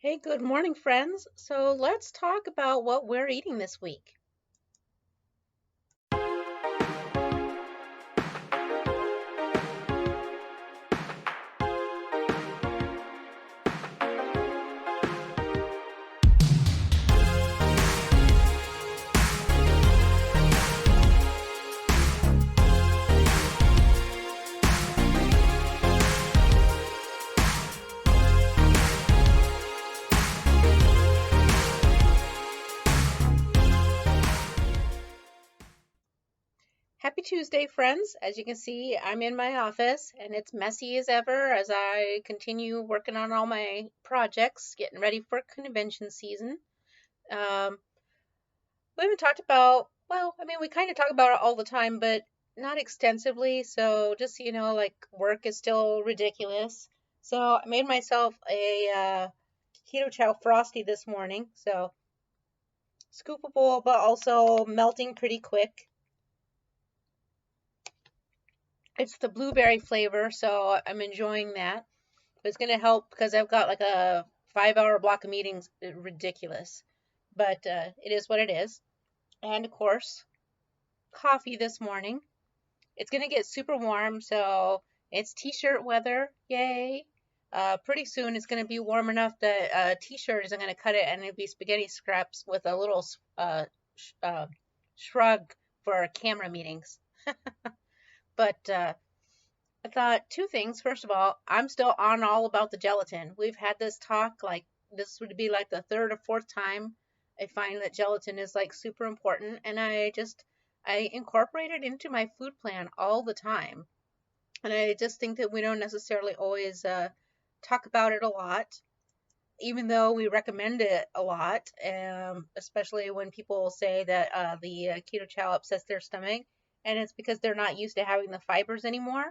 Hey, good morning, friends. So let's talk about what we're eating this week. Happy Tuesday, friends. As you can see, I'm in my office and it's messy as ever as I continue working on all my projects, getting ready for convention season. Um, we haven't talked about, we kind of talk about it all the time, but not extensively. So just so you know, like work is still ridiculous. So I made myself a keto chow frosty this morning. So scoopable, but also melting pretty quick. It's the blueberry flavor, so I'm enjoying that. It's going to help because I've got like a 5 hour block of meetings. Ridiculous. But it is what it is. And of course, coffee this morning. It's going to get super warm, so it's t-shirt weather. Yay. Pretty soon it's going to be warm enough that t-shirt isn't going to cut it and it'll be spaghetti scraps with a little shrug for camera meetings. But I thought two things. First of all, I'm still on all about the gelatin. We've had this talk, like this would be like the third or fourth time I find that gelatin is like super important, and I incorporate it into my food plan all the time. And I just think that we don't necessarily always talk about it a lot, even though we recommend it a lot, especially when people say that the keto chow upsets their stomach, and it's because they're not used to having the fibers anymore.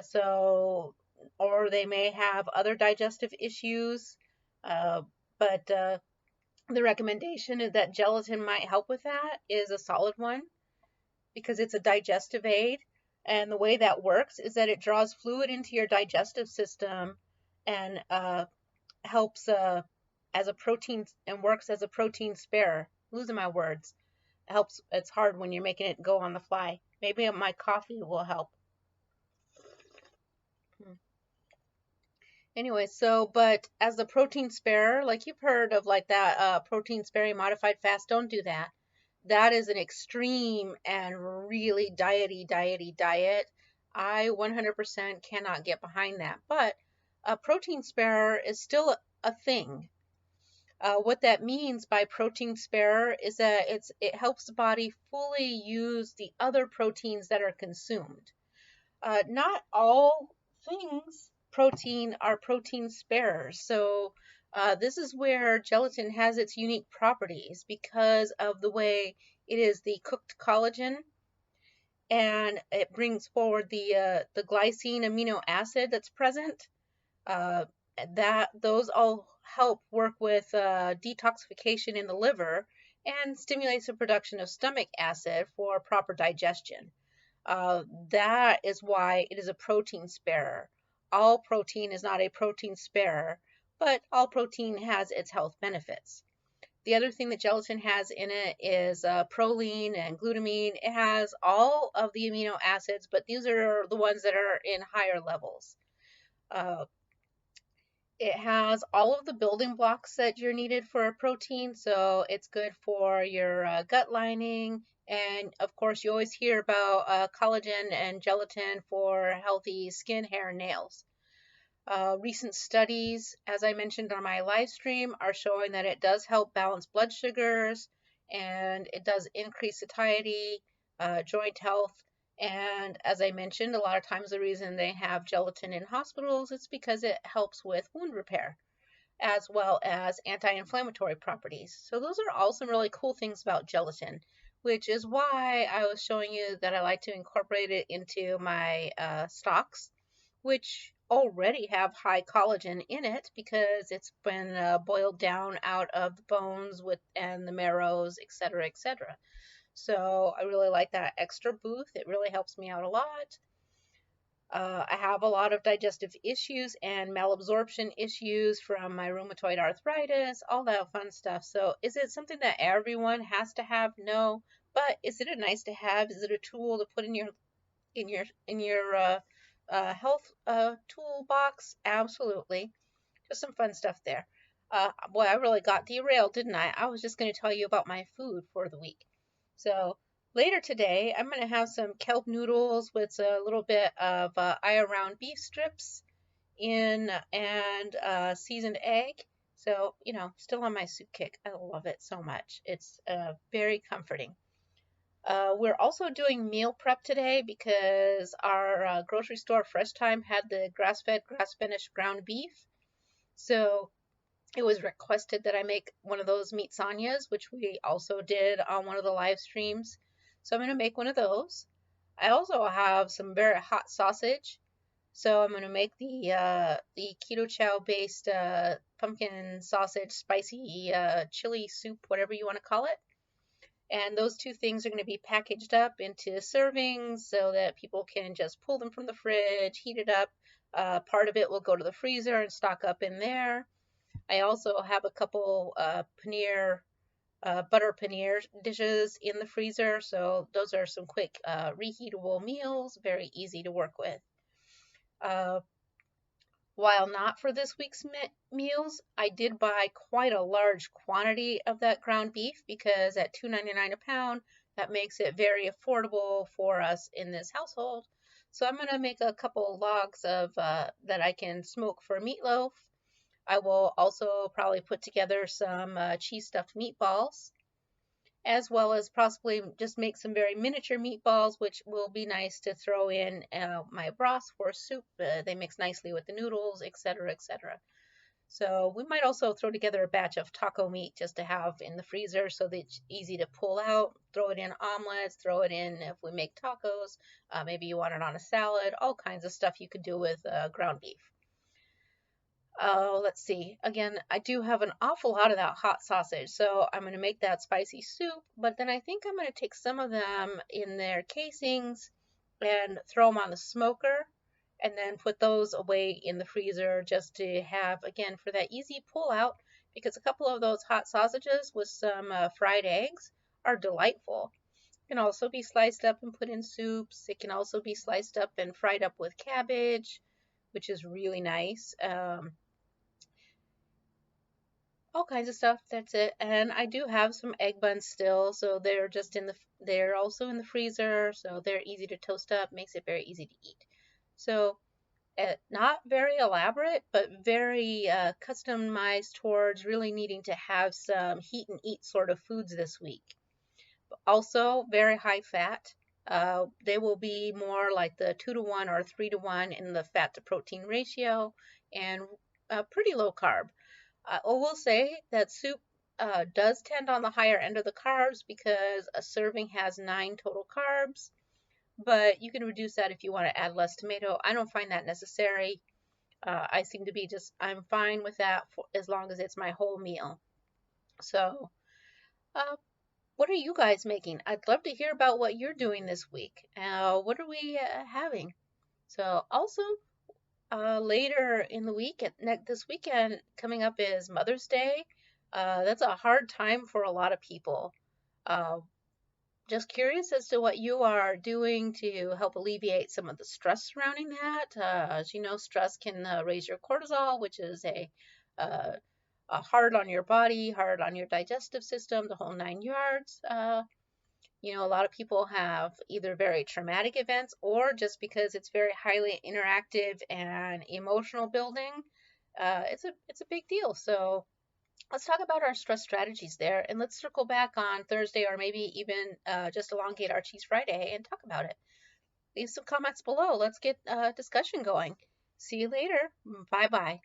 So, or they may have other digestive issues. Uh, but the recommendation is that gelatin might help with that is a solid one because it's a digestive aid. And the way that works is that it draws fluid into your digestive system and helps as a protein and works as a protein sparer. Losing my words. It helps. It's hard when you're making it go on the fly. Maybe my coffee will help. Anyway, so, but as the protein sparer, like you've heard of like that protein sparing modified fast, don't do that. That is an extreme and really diety diet. I 100% cannot get behind that. But a protein sparer is still a thing. What that means by protein sparer is that it helps the body fully use the other proteins that are consumed. Not all things protein are protein sparers. So this is where gelatin has its unique properties because of the way it is the cooked collagen, and it brings forward the glycine amino acid that's present. Uh, that those all help work with detoxification in the liver and stimulates the production of stomach acid for proper digestion. That is why it is a protein sparer. All protein is not a protein sparer, but all protein has its health benefits. The other thing that gelatin has in it is proline and glutamine. It has all of the amino acids, but these are the ones that are in higher levels. Uh, it has all of the building blocks that you're needed for a protein, so it's good for your gut lining. And of course, you always hear about collagen and gelatin for healthy skin, hair, and nails. Recent studies, as I mentioned on my live stream, are showing that it does help balance blood sugars and it does increase satiety, joint health. And as I mentioned, a lot of times the reason they have gelatin in hospitals is because it helps with wound repair as well as anti-inflammatory properties. So those are all some really cool things about gelatin, which is why I was showing you that I like to incorporate it into my stocks, which already have high collagen in it because it's been boiled down out of the bones with and the marrows, etc., etc. So I really like that extra boost. It really helps me out a lot. I have a lot of digestive issues and malabsorption issues from my rheumatoid arthritis, all that fun stuff. So, is it something that everyone has to have? No. But is it a nice to have? Is it a tool to put in your health toolbox? Absolutely. Just some fun stuff there. Boy, I really got derailed, didn't I? I was just going to tell you about my food for the week. So later today, I'm going to have some kelp noodles with a little bit of eye round beef strips in and seasoned egg. So, still on my soup kick. I love it so much. It's very comforting. We're also doing meal prep today because our grocery store Fresh Time had the grass-fed, grass-finished ground beef. So it was requested that I make one of those meat sanyas, which we also did on one of the live streams. So I'm going to make one of those. I also have some very hot sausage. So I'm going to make the keto chow based pumpkin sausage spicy chili soup, whatever you want to call it. And those two things are going to be packaged up into servings so that people can just pull them from the fridge, heat it up. Part of it will go to the freezer and stock up in there. I also have a couple butter paneer dishes in the freezer. So those are some quick reheatable meals, very easy to work with. While not for this week's meals, I did buy quite a large quantity of that ground beef because at $2.99 a pound, that makes it very affordable for us in this household. So I'm going to make a couple logs of that I can smoke for meatloaf. I will also probably put together some cheese stuffed meatballs, as well as possibly just make some very miniature meatballs, which will be nice to throw in my broth for soup. They mix nicely with the noodles, etc., etc. So we might also throw together a batch of taco meat just to have in the freezer so that it's easy to pull out, throw it in omelets, throw it in if we make tacos. Maybe you want it on a salad, all kinds of stuff you could do with ground beef. Oh, let's see. Again, I do have an awful lot of that hot sausage, so I'm going to make that spicy soup, but then I think I'm going to take some of them in their casings and throw them on the smoker and then put those away in the freezer just to have, again, for that easy pull out, because a couple of those hot sausages with some fried eggs are delightful. It can also be sliced up and put in soups. It can also be sliced up and fried up with cabbage, which is really nice. All kinds of stuff. That's it. And I do have some egg buns still, so they're also in the freezer, so they're easy to toast up, makes it very easy to eat. So not very elaborate, but very customized towards really needing to have some heat and eat sort of foods this week. Also very high fat. They will be more like the 2-to-1 or 3-to-1 in the fat to protein ratio, and pretty low carb. I will say that soup does tend on the higher end of the carbs because a serving has 9 total carbs, but you can reduce that if you want to add less tomato. I don't find that necessary. I seem to be I'm fine with that as long as it's my whole meal. So, uh, what are you guys making? I'd love to hear about what you're doing this week. What are we having? So, also, later in the week, this weekend coming up is Mother's Day. That's a hard time for a lot of people. Uh, just curious as to what you are doing to help alleviate some of the stress surrounding that. As you know, stress can raise your cortisol, which is uh, a hard on your body, hard on your digestive system, the whole 9 yards. A lot of people have either very traumatic events or just because it's very highly interactive and emotional building, it's a big deal. So let's talk about our stress strategies there, and let's circle back on Thursday or maybe even just elongate our Cheese Friday and talk about it. Leave some comments below. Let's get discussion going. See you later. Bye bye.